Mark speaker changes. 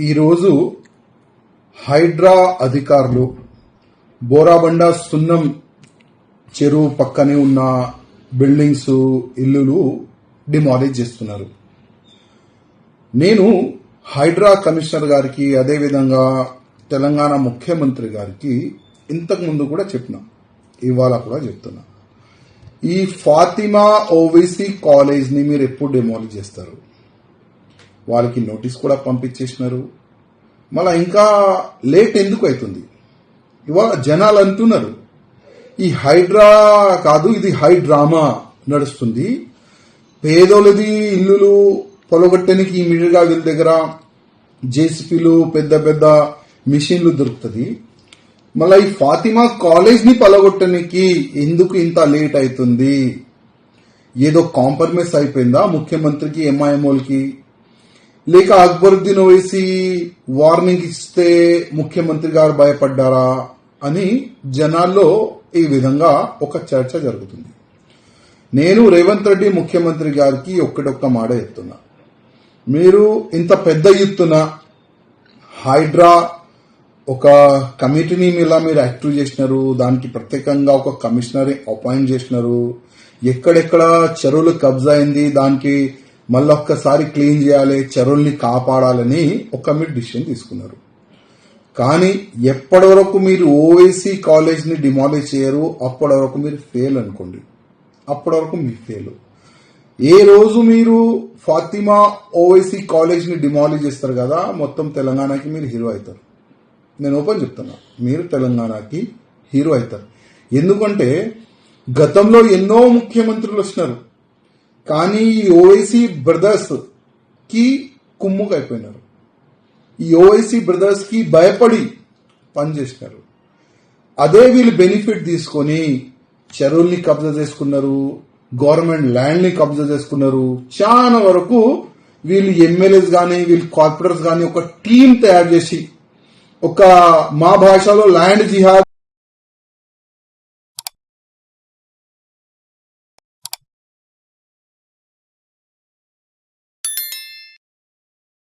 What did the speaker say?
Speaker 1: ఈరోజు హైడ్రా అధికారులు బోరాబండ సున్నం చెరువు పక్కనే ఉన్న బిల్డింగ్స్ ఇల్లులు డిమాలిష్ చేస్తున్నారు. నేను హైడ్రా కమిషనర్ గారికి అదేవిధంగా తెలంగాణ ముఖ్యమంత్రి గారికి ఇంతకు ముందు కూడా చెప్పినా, ఇవాళ కూడా చెప్తున్నా, ఈ ఫాతిమా ఓవైసీ కాలేజ్ ని మీరు ఎప్పుడు డిమాలిష్ చేస్తారు? వాళ్ళకి నోటీస్ కూడా పంపించేసినారు. మళ్ళా ఇంకా లేట్ ఎందుకు అవుతుంది? ఇవాళ జనాలు అంటున్నారు ఈ హైడ్రా కాదు, ఇది హైడ్రామా నడుస్తుంది. పేదోళ్ళది ఇల్లులు పొలగొట్టడానికి ఇమీడియట్గా వీళ్ళ దగ్గర జేసీపీలు పెద్ద పెద్ద మిషన్లు దొరుకుతుంది. మళ్ళీ ఈ ఫాతిమా కాలేజ్ ని పలగొట్టడానికి ఎందుకు ఇంత లేట్ అవుతుంది? ఏదో కాంప్రమైజ్ అయిపోయిందా ముఖ్యమంత్రికి ఎంఐఎంఓలకి? లేక అక్బరుద్దీన్ ఓవైసీ వార్నింగ్ ఇస్తే ముఖ్యమంత్రి గారు భయపడ్డారా అని జనాల్లో ఈ విధంగా ఒక చర్చ జరుగుతుంది. నేను రేవంత్ రెడ్డి ముఖ్యమంత్రి గారికి ఒక్క మాట చెప్తున్నా, మీరు ఇంత పెద్ద ఎత్తున హైడ్రా ఒక కమిటీని మీరు యాక్టివ్ చేసినారు, దానికి ప్రత్యేకంగా ఒక కమిషనర్ అపాయింట్ చేసినారు, ఎక్కడెక్కడ చెరువులు కబ్జా అయింది దానికి మళ్ళీ ఒక్కసారి క్లీన్ చేయాలి, చెరువుల్ని కాపాడాలని మీరు డిసిషన్ తీసుకున్నారు. కానీ ఎప్పటి వరకు మీరు ఓవైసీ కాలేజ్ ని డిమాలిష్ చేయరు అప్పటి వరకు మీరు ఫెయిల్ అనుకోండి. అప్పటి వరకు మీరు ఫెయిల్. ఏ రోజు మీరు ఫాతిమా ఓవైసీ కాలేజ్ ని డిమాలిష్ చేస్తారు కదా, మొత్తం తెలంగాణకి మీరు హీరో అవుతారు. నేను ఓపెన్ చెప్తున్నా, మీరు తెలంగాణకి హీరో అవుతారు. ఎందుకంటే గతంలో ఎన్నో ముఖ్యమంత్రులు వచ్చినారు, కానీ ఈ ఓవైసీ బ్రదర్స్ కి కుమ్ముకైపోయినారు. ఈ ఓవైసీ బ్రదర్స్ కి భయపడి పనిచేసినారు. అదే వీళ్ళు బెనిఫిట్ తీసుకొని చెరువుల్ని కబ్జా చేసుకున్నారు, గవర్నమెంట్ ల్యాండ్ ని కబ్జా చేసుకున్నారు. చాలా వరకు వీళ్ళు ఎమ్మెల్యేస్ గానీ వీళ్ళు కార్పొరేటర్స్ గానీ ఒక టీం తయారు చేసి, ఒక మా భాషలో ల్యాండ్ జిహాద్